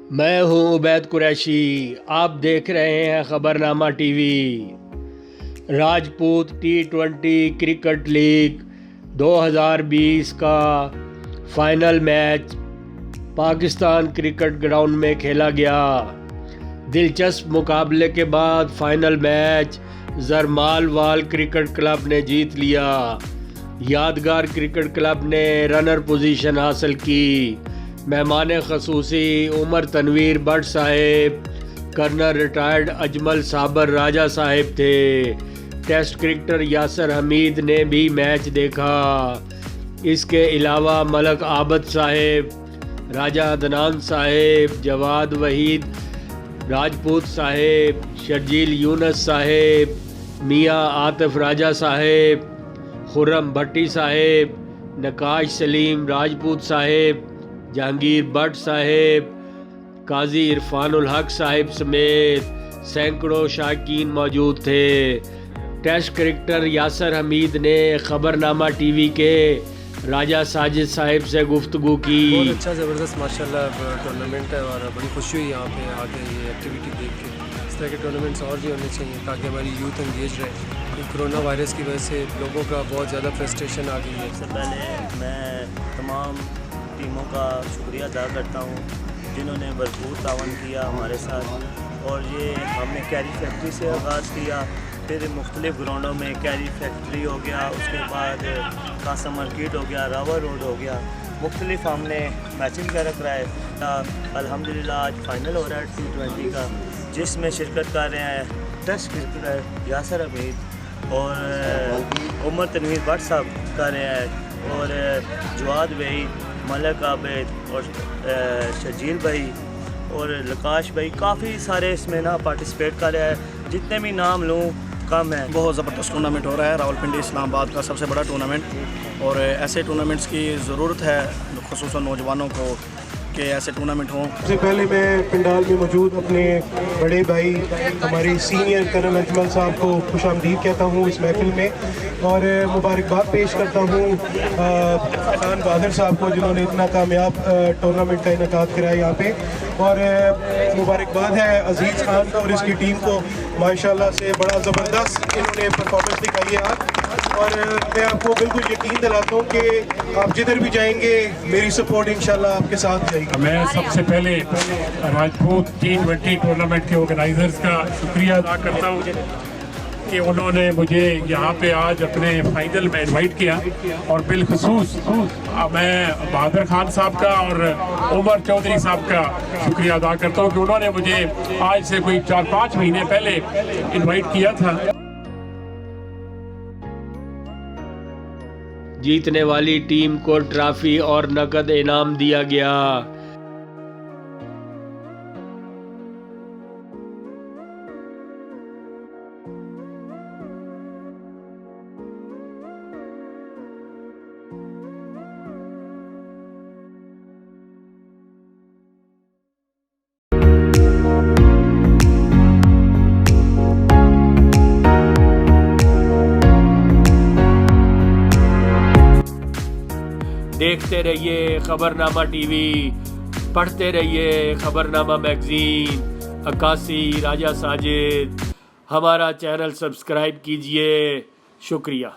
मैं हूं उबैद कुरैशी। आप देख रहे हैं Khabarnama TV. Rajput T20 cricket league 2020 का final match Pakistan cricket ground में खेला गया। दिलचस्प मुकाबले के बाद फाइनल मैच जरमाल वाल क्रिकेट क्लब ने जीत लिया। यादगार क्रिकेट क्लब ने रनर पोजीशन हासिल की। मेहमान खसूसी उमर तनवीर भट्ट साहिब, कर्नल रिटायर्ड अजमल साबर राजा साहिब थे। टेस्ट क्रिकेटर यासर हमीद ने भी मैच देखा। इसके अलावा मलक आबद साहिब, राजा अदनान साहिब, जवाद वहीद राजपूत साहिब, शर्जील यूनस साहिब, मियाँ आतिफ राजा साहिब, खुर्रम भट्टी साहिब, नकाश सलीम राजपूत साहिब, जहांगीर भट्ट साहिब, काजी इरफानुल हक साहिब समेत सैकड़ों शायकीन मौजूद थे। टेस्ट क्रिकेटर यासर हमीद ने खबरनामा टीवी के राजा साजिद साहिब से गुफ्तगू की। बहुत अच्छा ज़बरदस्त माशाल्लाह टूर्नामेंट है और बड़ी खुशी हुई यहाँ पे आके ये एक्टिविटी देख के। इस तरह के टूर्नामेंट्स और भी होने चाहिए ताकि हमारी यूथ एंगेज रहे। कोरोना वायरस की वजह से लोगों का बहुत ज़्यादा फ्रस्ट्रेशन आ गई है। सबसे पहले मैं तमाम टीमों का शुक्रिया अदा करता हूँ जिन्होंने भरपूर तावन किया हमारे साथ। और ये हमने कैरी फैक्ट्री से आगाज़ किया, फिर मुख्तलिफ़ ग्राउंडों में कैरी फैक्ट्री हो गया, उसके बाद कासा मार्केट हो गया, रावर रोड हो गया, मुख्तलिफ़ हमने मैचिंग कर कराए। अल्हम्दुलिल्लाह आज फाइनल हो रहा है T20 का, जिसमें शिरकत कर रहे हैं टेस्ट क्रिकेटर यासर हमीद और उमर तनवीर भट्ट साहब कर रहे हैं, और जवाद भाई, मलक आबिद और शर्जील भाई और लकाश भाई, काफ़ी सारे इसमें ना पार्टिसिपेट कर रहे हैं। जितने भी नाम लूँ कम है। बहुत ज़बरदस्त टूर्नामेंट हो रहा है, रावलपिंडी इस्लामाबाद का सबसे बड़ा टूर्नामेंट। और ऐसे टूर्नामेंट्स की ज़रूरत है ख़ुसूसन नौजवानों को कि ऐसे टूर्नामेंट हों। सबसे पहले मैं पिंडाल में मौजूद अपने बड़े भाई हमारे सीनियर कर्नल अजमल साहब को खुशामदीद कहता हूँ इस महफिल में, और मुबारकबाद पेश करता हूँ खान बहादुर साहब को जिन्होंने इतना कामयाब टूर्नामेंट का इनेकाद कराया यहाँ पे। और मुबारकबाद है अजीज़ खान को और इसकी टीम को, माशाल्लाह से बड़ा ज़बरदस्त इन्होंने परफॉर्मेंस दिखाई है आज। और मैं आपको बिल्कुल यकीन दिलाता हूँ कि आप जिधर भी जाएंगे मेरी सपोर्ट इंशाल्लाह आपके साथ जाएगी। मैं सबसे पहले राजपूत T20 टूर्नामेंट के ऑर्गेनाइजर्स का शुक्रिया अदा करता हूँ कि उन्होंने मुझे यहाँ पे आज अपने फाइनल में इनवाइट किया। और बिलखसूस मैं बहादुर खान साहब का और उमर चौधरी साहब का शुक्रिया अदा करता हूँ कि उन्होंने मुझे आज से कोई 4-5 महीने पहले इनवाइट किया था। जीतने वाली टीम को ट्रॉफी और नकद इनाम दिया गया। देखते रहिए खबरनामा टीवी, पढ़ते रहिए खबरनामा मैगजीन। अक्कासी राजा साजिद, हमारा चैनल सब्सक्राइब कीजिए। शुक्रिया।